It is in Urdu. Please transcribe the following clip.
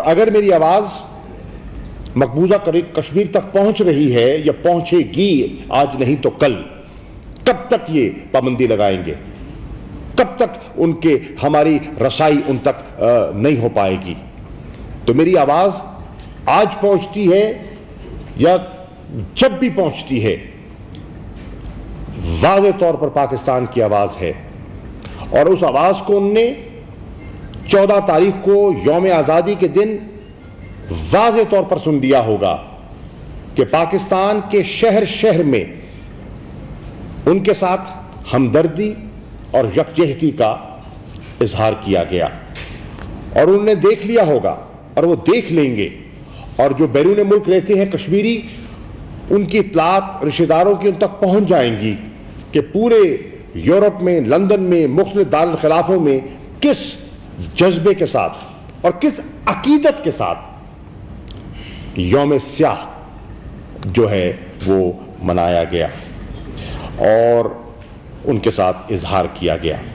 اگر میری آواز مقبوضہ کشمیر تک پہنچ رہی ہے یا پہنچے گی آج نہیں تو کل، کب تک یہ پابندی لگائیں گے؟ کب تک ہماری رسائی ان تک نہیں ہو پائے گی؟ تو میری آواز آج پہنچتی ہے یا جب بھی پہنچتی ہے، واضح طور پر پاکستان کی آواز ہے، اور اس آواز کو ان نے 14 تاریخ کو یوم آزادی کے دن واضح طور پر سن لیا ہوگا کہ پاکستان کے شہر شہر میں ان کے ساتھ ہمدردی اور یکجہتی کا اظہار کیا گیا، اور انہوں نے دیکھ لیا ہوگا اور وہ دیکھ لیں گے، اور جو بیرون ملک رہتے ہیں کشمیری، ان کی اطلاعات رشتہ داروں کی ان تک پہنچ جائیں گی کہ پورے یورپ میں، لندن میں، مختلف دارالخلافوں میں کس جذبے کے ساتھ اور کس عقیدت کے ساتھ یوم سیاہ جو ہے وہ منایا گیا اور ان کے ساتھ اظہار کیا گیا۔